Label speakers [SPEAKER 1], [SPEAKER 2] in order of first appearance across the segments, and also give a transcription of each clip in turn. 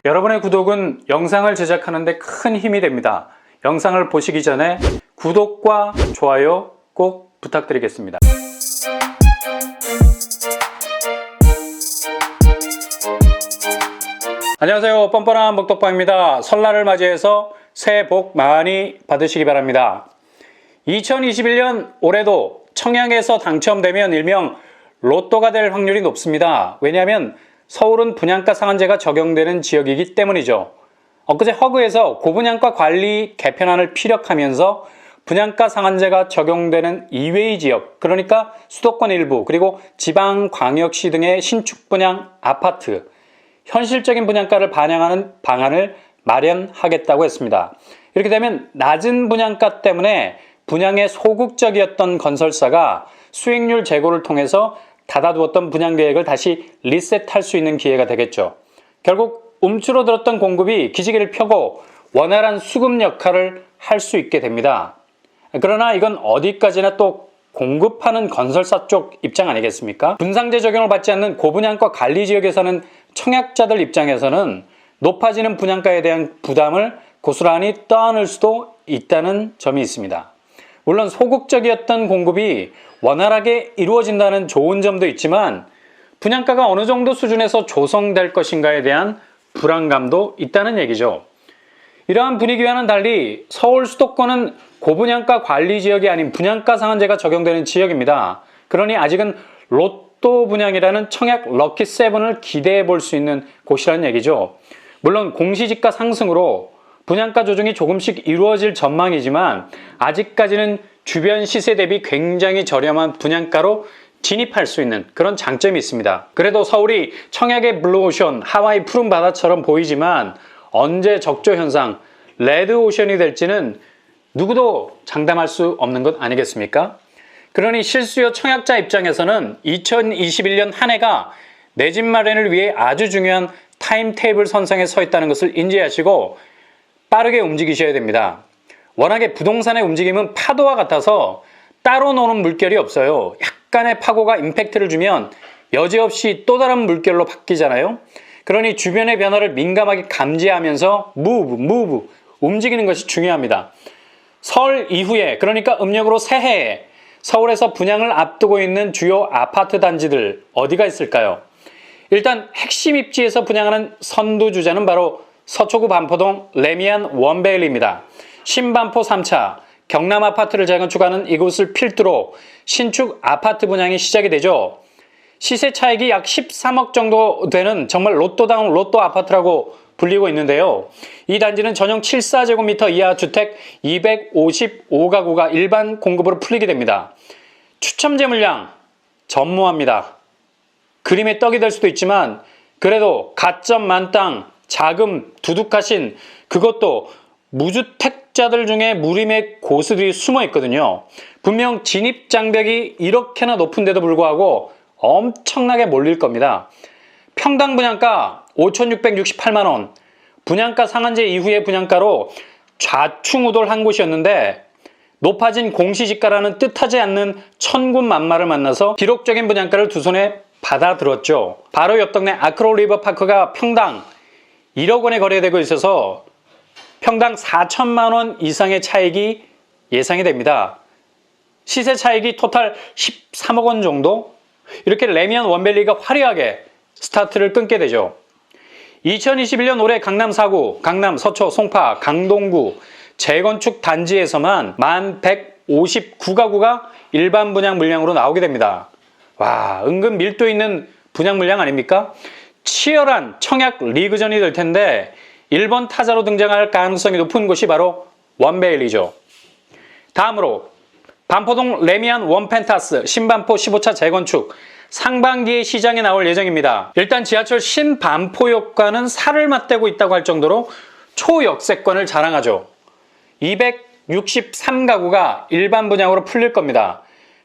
[SPEAKER 1] 여러분의 구독은 영상을 제작하는 데 큰 힘이 됩니다. 영상을 보시기 전에 구독과 좋아요 꼭 부탁드리겠습니다. 안녕하세요. 뻔뻔한 먹덕방입니다. 설날을 맞이해서 새해 복 많이 받으시기 바랍니다. 2021년 올해도 청약에서 당첨되면 일명 로또가 될 확률이 높습니다. 왜냐하면 서울은 분양가 상한제가 적용되는 지역이기 때문이죠. 엊그제 허그에서 고분양가 관리 개편안을 피력하면서 분양가 상한제가 적용되는 이외의 지역, 그러니까 수도권 일부 그리고 지방광역시 등의 신축 분양 아파트, 현실적인 분양가를 반영하는 방안을 마련하겠다고 했습니다. 이렇게 되면 낮은 분양가 때문에 분양에 소극적이었던 건설사가 수익률 제고를 통해서 닫아두었던 분양 계획을 다시 리셋할 수 있는 기회가 되겠죠. 결국 움츠러들었던 공급이 기지개를 펴고 원활한 수급 역할을 할 수 있게 됩니다. 그러나 이건 어디까지나 또 공급하는 건설사 쪽 입장 아니겠습니까? 분상제 적용을 받지 않는 고분양가 관리 지역에서는 청약자들 입장에서는 높아지는 분양가에 대한 부담을 고스란히 떠안을 수도 있다는 점이 있습니다. 물론 소극적이었던 공급이 원활하게 이루어진다는 좋은 점도 있지만 분양가가 어느 정도 수준에서 조성될 것인가에 대한 불안감도 있다는 얘기죠. 이러한 분위기와는 달리 서울 수도권은 고분양가 관리 지역이 아닌 분양가 상한제가 적용되는 지역입니다. 그러니 아직은 로또 분양이라는 청약 럭키7을 기대해 볼 수 있는 곳이라는 얘기죠. 물론 공시지가 상승으로 분양가 조정이 조금씩 이루어질 전망이지만 아직까지는 주변 시세 대비 굉장히 저렴한 분양가로 진입할 수 있는 그런 장점이 있습니다. 그래도 서울이 청약의 블루오션, 하와이 푸른 바다처럼 보이지만 언제 적조 현상, 레드오션이 될지는 누구도 장담할 수 없는 것 아니겠습니까? 그러니 실수요 청약자 입장에서는 2021년 한 해가 내 집 마련을 위해 아주 중요한 타임테이블 선상에 서 있다는 것을 인지하시고 빠르게 움직이셔야 됩니다. 워낙에 부동산의 움직임은 파도와 같아서 따로 노는 물결이 없어요. 약간의 파고가 임팩트를 주면 여지없이 또 다른 물결로 바뀌잖아요. 그러니 주변의 변화를 민감하게 감지하면서 무브 움직이는 것이 중요합니다. 설 이후에, 그러니까 음력으로 새해에 서울에서 분양을 앞두고 있는 주요 아파트 단지들 어디가 있을까요? 일단 핵심 입지에서 분양하는 선두주자는 바로 서초구 반포동 레미안 원베일리입니다. 신반포 3차 경남 아파트를 재건축하는 이곳을 필두로 신축 아파트 분양이 시작이 되죠. 시세 차익이 약 13억 정도 되는 정말 로또다운 로또 아파트라고 불리고 있는데요. 이 단지는 전용 74제곱미터 이하 주택 255가구가 일반 공급으로 풀리게 됩니다. 추첨제 물량 전무합니다. 그림의 떡이 될 수도 있지만 그래도 가점 만땅, 자금 두둑하신, 그것도 무주택자들 중에 무림의 고수들이 숨어 있거든요. 분명 진입 장벽이 이렇게나 높은데도 불구하고 엄청나게 몰릴 겁니다. 평당 분양가 5,668만원, 분양가 상한제 이후의 분양가로 좌충우돌한 곳이었는데 높아진 공시지가라는 뜻하지 않는 천군만마를 만나서 기록적인 분양가를 두 손에 받아들었죠. 바로 옆 동네 아크로 리버파크가 평당 1억 원에 거래되고 있어서 평당 4천만 원 이상의 차익이 예상이 됩니다. 시세 차익이 토탈 13억 원 정도? 이렇게 레미안 원밸리가 화려하게 스타트를 끊게 되죠. 2021년 올해 강남 4구, 강남 서초, 송파, 강동구 재건축 단지에서만 1159가구가 일반 분양 물량으로 나오게 됩니다. 와, 은근 밀도 있는 분양 물량 아닙니까? 치열한 청약 리그전이 될 텐데 1번 타자로 등장할 가능성이 높은 곳이 바로 원베일리죠. 다음으로 반포동 레미안 원펜타스 신반포 15차 재건축 상반기에 시장에 나올 예정입니다. 일단 지하철 신반포역과는 살을 맞대고 있다고 할 정도로 초역세권을 자랑하죠. 263가구가 일반 분양으로 풀릴 겁니다.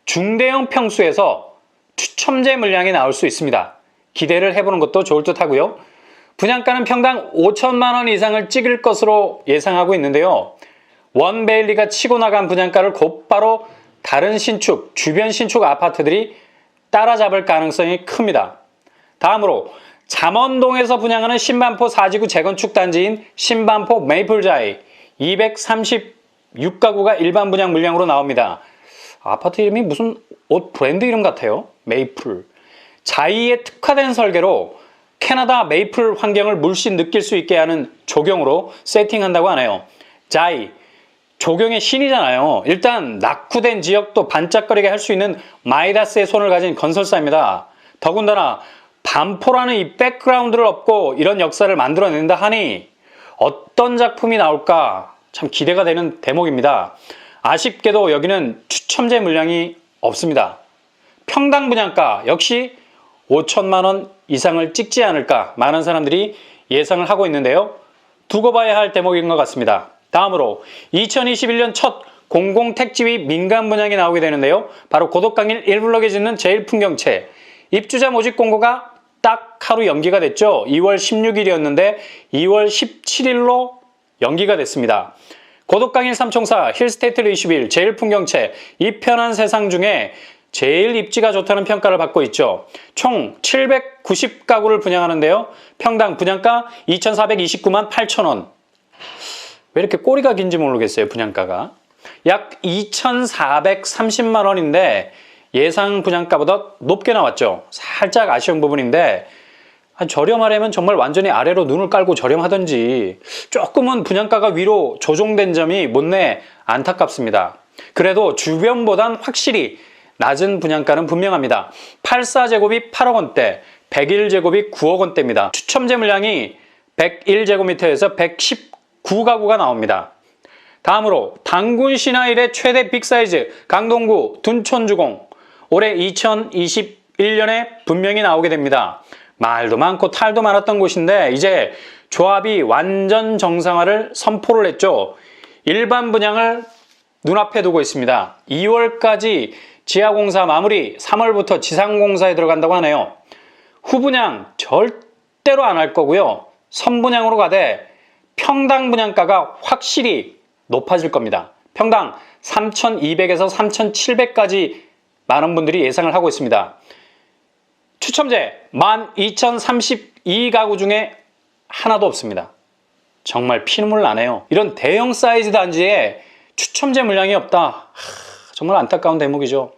[SPEAKER 1] 중대형 평수에서 추첨제 물량이 나올 수 있습니다. 기대를 해보는 것도 좋을 듯 하고요. 분양가는 평당 5천만 원 이상을 찍을 것으로 예상하고 있는데요. 원베일리가 치고 나간 분양가를 곧바로 다른 신축, 주변 신축 아파트들이 따라잡을 가능성이 큽니다. 다음으로 잠원동에서 분양하는 신반포 4지구 재건축 단지인 신반포 메이플자이 236가구가 일반 분양 물량으로 나옵니다. 아파트 이름이 무슨 옷 브랜드 이름 같아요. 메이플. 자이에 특화된 설계로 캐나다 메이플 환경을 물씬 느낄 수 있게 하는 조경으로 세팅한다고 하네요. 자이. 조경의 신이잖아요. 일단 낙후된 지역도 반짝거리게 할 수 있는 마이다스의 손을 가진 건설사입니다. 더군다나 반포라는 이 백그라운드를 업고 이런 역사를 만들어낸다 하니 어떤 작품이 나올까 참 기대가 되는 대목입니다. 아쉽게도 여기는 추첨제 물량이 없습니다. 평당 분양가 역시 5천만 원 이상을 찍지 않을까 많은 사람들이 예상을 하고 있는데요. 두고 봐야 할 대목인 것 같습니다. 다음으로 2021년 첫 공공택지 민간 분양이 나오게 되는데요. 바로 고덕강일 1블럭에 짓는 제1풍경채. 입주자 모집 공고가 딱 하루 연기가 됐죠. 2월 16일이었는데 2월 17일로 연기가 됐습니다. 고덕강일 삼총사 힐스테이트 리슈빌 제1풍경채 이 편한 세상 중에 제일 입지가 좋다는 평가를 받고 있죠. 총 790가구를 분양하는데요. 평당 분양가 2,429만 8천원. 왜 이렇게 꼬리가 긴지 모르겠어요. 분양가가. 약 2,430만 원인데 예상 분양가보다 높게 나왔죠. 살짝 아쉬운 부분인데 저렴하려면 정말 완전히 아래로 눈을 깔고 저렴하든지 조금은 분양가가 위로 조정된 점이 못내 안타깝습니다. 그래도 주변보단 확실히 낮은 분양가는 분명합니다. 84제곱이 8억 원대, 101제곱이 9억 원대입니다. 추첨제 물량이 101제곱미터에서 119가구가 나옵니다. 다음으로 단군 신화일의 최대 빅사이즈 강동구 둔촌주공 올해 2021년에 분명히 나오게 됩니다. 말도 많고 탈도 많았던 곳인데 이제 조합이 완전 정상화를 선포를 했죠. 일반 분양을 눈앞에 두고 있습니다. 2월까지 지하공사 마무리, 3월부터 지상공사에 들어간다고 하네요. 후분양 절대로 안 할 거고요. 선분양으로 가되 평당 분양가가 확실히 높아질 겁니다. 평당 3,200에서 3,700까지 많은 분들이 예상을 하고 있습니다. 추첨제 12,032가구 중에 하나도 없습니다. 정말 피눈물 나네요. 이런 대형 사이즈 단지에 추첨제 물량이 없다. 정말 안타까운 대목이죠.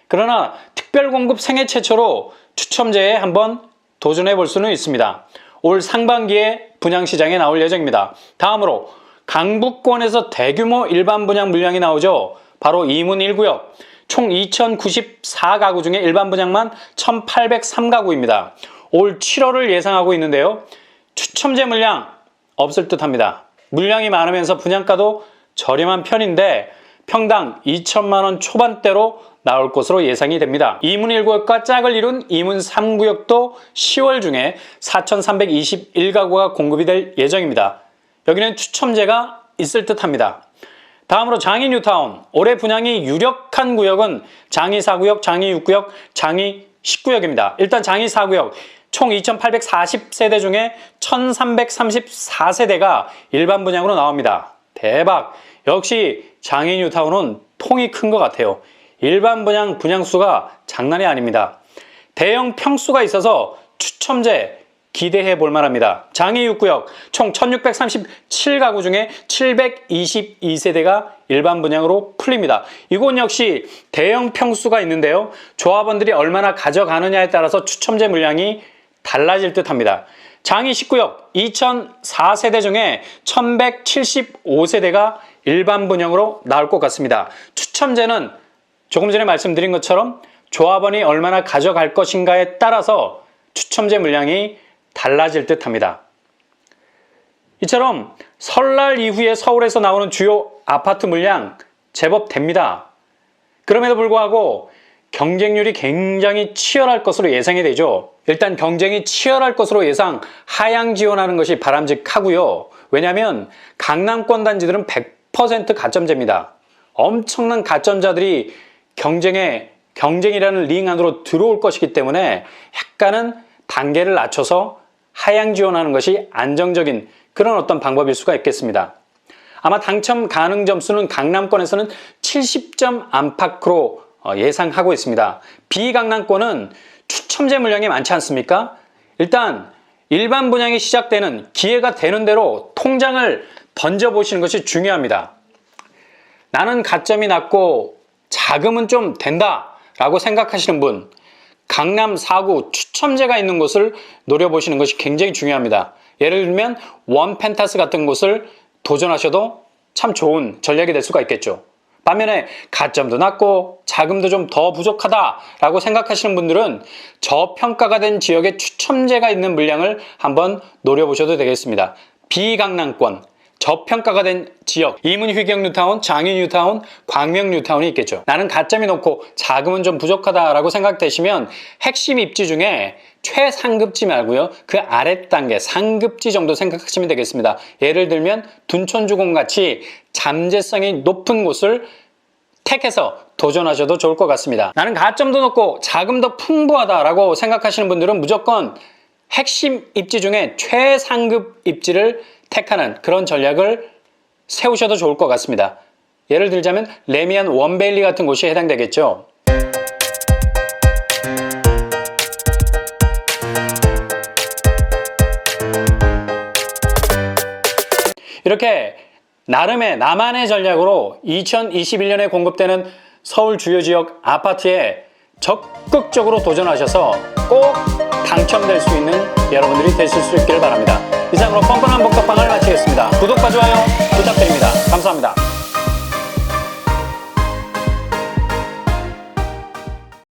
[SPEAKER 1] 그러나 특별공급 생애 최초로 추첨제에 한번 도전해 볼 수는 있습니다. 올 상반기에 분양시장에 나올 예정입니다. 다음으로 강북권에서 대규모 일반 분양 물량이 나오죠. 바로 이문 1구역. 총 2,094가구 중에 일반 분양만 1,803가구입니다. 올 7월을 예상하고 있는데요. 추첨제 물량 없을 듯 합니다. 물량이 많으면서 분양가도 저렴한 편인데 평당 2천만 원 초반대로 나올 것으로 예상이 됩니다. 이문 1구역과 짝을 이룬 이문 3구역도 10월 중에 4,321가구가 공급이 될 예정입니다. 여기는 추첨제가 있을 듯 합니다. 다음으로 장이 뉴타운. 올해 분양이 유력한 구역은 장이 4구역, 장이 6구역, 장이 10구역입니다. 일단 장이 4구역. 총 2,840세대 중에 1,334세대가 일반 분양으로 나옵니다. 대박! 역시 장이 뉴타운은 통이 큰 것 같아요. 일반 분양 분양수가 장난이 아닙니다. 대형 평수가 있어서 추첨제 기대해 볼 만합니다. 장이 6구역 총 1,637가구 중에 722세대가 일반 분양으로 풀립니다. 이곳 역시 대형 평수가 있는데요. 조합원들이 얼마나 가져가느냐에 따라서 추첨제 물량이 달라질 듯 합니다. 장이 10구역 2,004세대 중에 1,175세대가 일반 분양으로 나올 것 같습니다. 추첨제는 조금 전에 말씀드린 것처럼 조합원이 얼마나 가져갈 것인가에 따라서 추첨제 물량이 달라질 듯 합니다. 이처럼 설날 이후에 서울에서 나오는 주요 아파트 물량 제법 됩니다. 그럼에도 불구하고 경쟁률이 굉장히 치열할 것으로 예상이 되죠. 일단 경쟁이 치열할 것으로 예상, 하향 지원하는 것이 바람직하고요. 왜냐하면 강남권 단지들은 100% 가점제입니다. 엄청난 가점자들이 경쟁이라는 링 안으로 들어올 것이기 때문에 약간은 단계를 낮춰서 하향 지원하는 것이 안정적인 그런 어떤 방법일 수가 있겠습니다. 아마 당첨 가능 점수는 강남권에서는 70점 안팎으로 예상하고 있습니다. 비강남권은 추첨제 물량이 많지 않습니까? 일단 일반 분양이 시작되는 기회가 되는 대로 통장을 던져보시는 것이 중요합니다. 나는 가점이 낮고 자금은 좀 된다 라고 생각하시는 분, 강남 4구 추첨제가 있는 곳을 노려보시는 것이 굉장히 중요합니다. 예를 들면 원펜타스 같은 곳을 도전하셔도 참 좋은 전략이 될 수가 있겠죠. 반면에 가점도 낮고 자금도 좀 더 부족하다라고 생각하시는 분들은 저평가가 된 지역에 추첨제가 있는 물량을 한번 노려보셔도 되겠습니다. 비강남권, 저평가가 된 지역, 이문휘경 뉴타운, 장유 뉴타운, 광명 뉴타운이 있겠죠. 나는 가점이 높고 자금은 좀 부족하다라고 생각되시면 핵심 입지 중에 최상급지 말고요, 그 아랫단계 상급지 정도 생각하시면 되겠습니다. 예를 들면 둔촌주공 같이 잠재성이 높은 곳을 택해서 도전하셔도 좋을 것 같습니다. 나는 가점도 높고 자금도 풍부하다라고 생각하시는 분들은 무조건 핵심 입지 중에 최상급 입지를 택하는 그런 전략을 세우셔도 좋을 것 같습니다. 예를 들자면 레미안 원베일리 같은 곳이 해당되겠죠. 이렇게 나만의 전략으로 2021년에 공급되는 서울 주요 지역 아파트에 적극적으로 도전하셔서 꼭 당첨될 수 있는 여러분들이 되실 수 있기를 바랍니다. 이상으로 뻔뻔한 복덕방을 마치겠습니다. 구독과 좋아요 부탁드립니다. 감사합니다.